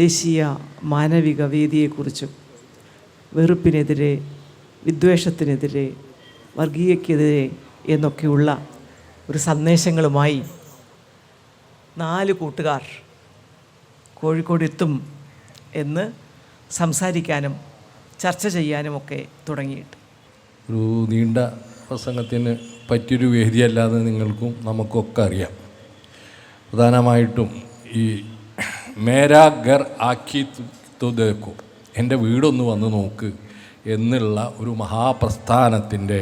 ദേശീയ മാനവിക വേദിയെക്കുറിച്ചും വെറുപ്പിനെതിരെ, വിദ്വേഷത്തിനെതിരെ, വർഗീയക്കെതിരെ എന്നൊക്കെയുള്ള ഒരു സന്ദേശങ്ങളുമായി 4 കൂട്ടുകാർ കോഴിക്കോട് എത്തും എന്ന് സംസാരിക്കാനും ചർച്ച ചെയ്യാനുമൊക്കെ തുടങ്ങിയിട്ട്. ഒരു നീണ്ട പ്രസംഗത്തിന് പറ്റിയൊരു വേദിയല്ലാതെ നിങ്ങൾക്കും നമുക്കൊക്കെ അറിയാം. പ്രധാനമായിട്ടും ഈ മേരാ ഘർ ആക്കി തോ ദേഖോ, എൻ്റെ വീടൊന്ന് വന്ന് നോക്ക് എന്നുള്ള ഒരു മഹാപ്രസ്ഥാനത്തിൻ്റെ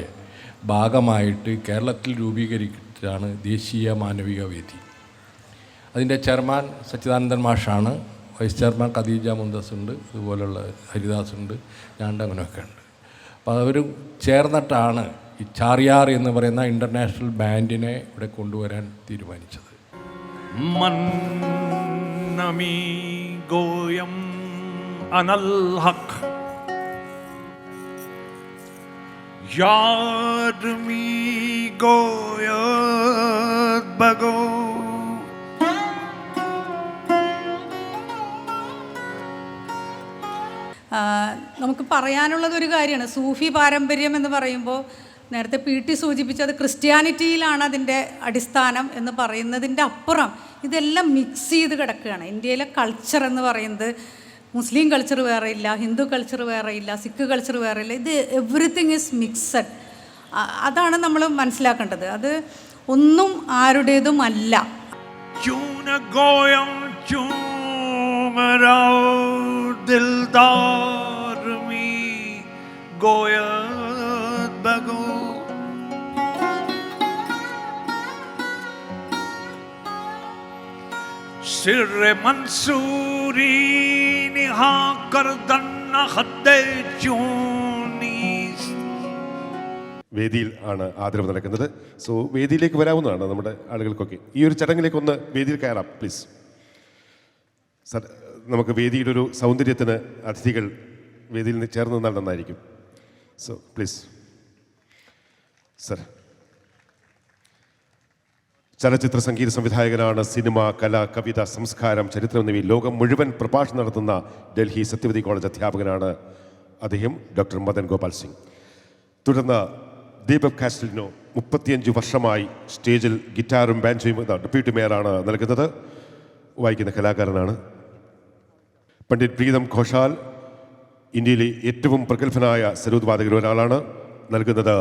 ഭാഗമായിട്ട് കേരളത്തിൽ രൂപീകരിച്ചാണ് ദേശീയ മാനവിക വേദി. അതിൻ്റെ ചെയർമാൻ സച്ചിദാനന്ദൻ മാഷാണ്. വൈസ് ചെയർമാൻ ഖദീജ മുന്തസ് ഉണ്ട്, ഇതുപോലുള്ള ഹരിദാസ് ഉണ്ട്, ഞാണ്ട് അങ്ങനെയൊക്കെ ഉണ്ട്. അപ്പോൾ അവർ ചേർന്നിട്ടാണ് ഈ ചാറിയാർ എന്ന് പറയുന്ന ഇൻ്റർനാഷണൽ ബാൻഡിനെ ഇവിടെ കൊണ്ടുവരാൻ തീരുമാനിച്ചത്. മന്നമി ഗോയം അനൽ ഹഖ് യാർമി ഗോയത് ബഗോ നമുക്ക് പറയാനുള്ളതൊരു കാര്യമാണ്. സൂഫി പാരമ്പര്യം എന്ന് പറയുമ്പോൾ നേരത്തെ PT സൂചിപ്പിച്ചത് ക്രിസ്ത്യാനിറ്റിയിലാണ് അതിൻ്റെ അടിസ്ഥാനം എന്ന് പറയുന്നതിൻ്റെ അപ്പുറം ഇതെല്ലാം മിക്സ് ചെയ്ത് കിടക്കുകയാണ്. ഇന്ത്യയിലെ കൾച്ചർ എന്ന് പറയുന്നത് മുസ്ലിം കൾച്ചർ വേറെ ഇല്ല, ഹിന്ദു കൾച്ചർ വേറെ ഇല്ല, സിഖ് കൾച്ചർ വേറെ ഇല്ല. ഇത് എവറിത്തിങ് ഈസ് മിക്സഡ്. അതാണ് നമ്മൾ മനസ്സിലാക്കേണ്ടത്. അത് ഒന്നും ആരുടേതും അല്ല. दिलदार मी गोयत बगो सिर मंसूरी निहा कर दन्ना हद्दे चूनीस. വേദിയിൽ ആണ് ആദരവ് നടക്കുന്നത്. സോ വേദിയിലേക്ക് വരാവുന്നതാണ് നമ്മുടെ ആളുകൾക്കൊക്കെ. ഈ ഒരു ചടങ്ങിലേക്ക് ഒന്ന് വേദിയിൽ കയറാം പ്ലീസ്. സർ, നമുക്ക് വേദിയുടെ ഒരു സൗന്ദര്യത്തിന് അതിഥികൾ വേദിയിൽ നിന്ന് ചേർന്ന് നിന്നാൽ നന്നായിരിക്കും. So please sir. ചലച്ചിത്ര സംഗീത സംവിധായകനാണ്. സിനിമ, കല, കവിത, സംസ്കാരം, ചരിത്രം എന്നിവയിൽ ലോകം മുഴുവൻ പ്രഭാഷണം നടത്തുന്ന ഡൽഹി സത്യവതി കോളേജ് അധ്യാപകനാണ് അദ്ദേഹം, ഡോക്ടർ മദൻ ഗോപാൽ സിംഗ്. തുടർന്ന് ദീപക് കാസ്റ്റലിനോ 35 വർഷമായി സ്റ്റേജിൽ ഗിറ്റാറും ബാൻജോയും ഡെപ്യൂട്ടി മേയറാണ് നൽകുന്നത്. വായിക്കുന്ന കലാകാരനാണ്. പണ്ഡിറ്റ് പ്രീതം ഘോഷാൽ ഇന്ത്യയിലെ ഏറ്റവും പ്രഗത്ഭനായ സരോദ് വാദകരിൽ ഒരാളാണ്. നൽകുന്നത്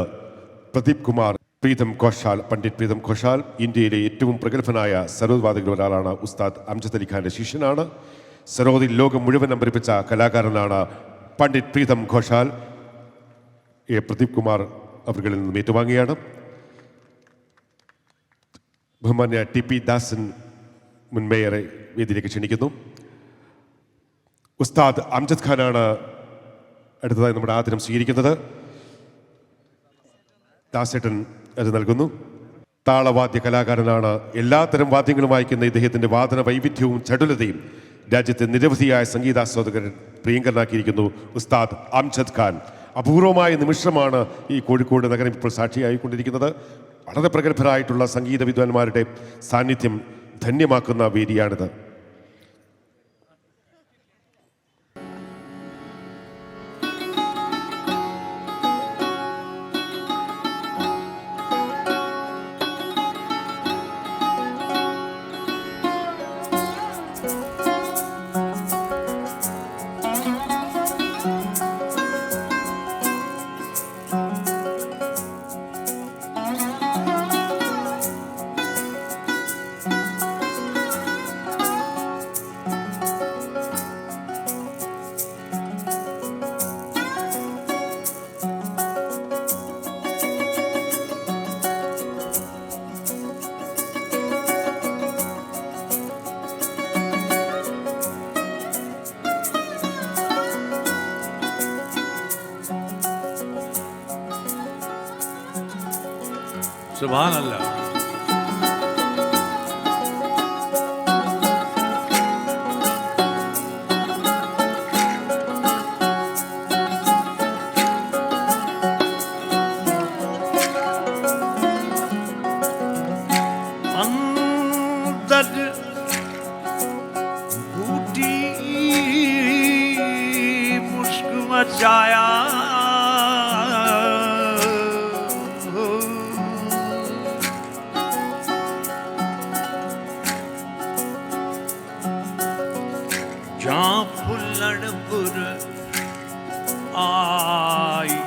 പ്രദീപ് കുമാർ. പ്രീതം ഘോഷാൽ, പണ്ഡിറ്റ് പ്രീതം ഘോഷാൽ ഇന്ത്യയിലെ ഏറ്റവും പ്രഗത്ഭനായ സരോദ് വാദകരിൽ ഒരാളാണ്. ഉസ്താദ് അംജദ് അലി ഖാൻ്റെ ശിഷ്യനാണ്. സരോദിൽ ലോകം മുഴുവൻ അമ്പരിപ്പിച്ച കലാകാരനാണ് പണ്ഡിറ്റ് പ്രീതം ഘോഷാൽ. പ്രദീപ് കുമാർ അവരിൽ നിന്നും ഏറ്റുവാങ്ങിയാണ്. ബഹുമാന്യ TP ദാസൻ മുൻ മേയറെ വേദിയിലേക്ക് ക്ഷണിക്കുന്നു. ഉസ്താദ് അംജദ് ഖാനാണ് അടുത്തതായി നമ്മുടെ ആദരം സ്വീകരിക്കുന്നത്. ദാസേട്ടൻ അത് നൽകുന്നു. താളവാദ്യ കലാകാരനാണ്. എല്ലാത്തരം വാദ്യങ്ങളും വായിക്കുന്ന ഇദ്ദേഹത്തിൻ്റെ വാദന വൈവിധ്യവും ചടുലതയും രാജ്യത്തെ നിരവധിയായ സംഗീതാസ്വാദകർ പ്രിയങ്കരനാക്കിയിരിക്കുന്നു. ഉസ്താദ് അംജദ് ഖാൻ. അപൂർവമായ നിമിഷമാണ് ഈ കോഴിക്കോട് നഗരം ഇപ്പോൾ സാക്ഷിയായിക്കൊണ്ടിരിക്കുന്നത്. വളരെ പ്രഗത്ഭരായിട്ടുള്ള സംഗീത വിദ്വാൻമാരുടെ സാന്നിധ്യം ധന്യമാക്കുന്ന വേദിയാണിത്. सुभान अल्लाह. अंदर बूटी रचाया, जहाँ फुल्लड़पुर आई,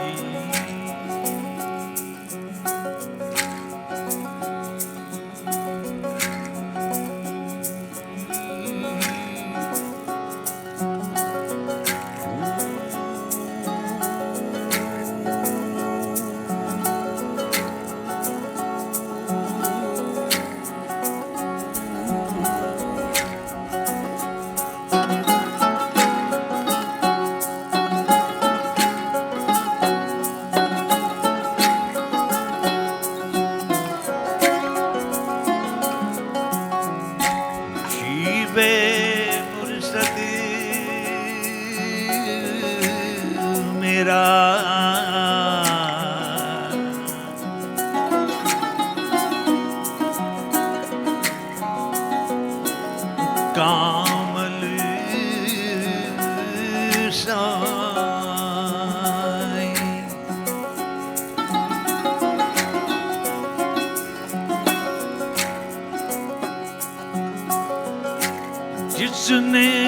जीवे मुर्शद मेरा, कामल साई, जिसने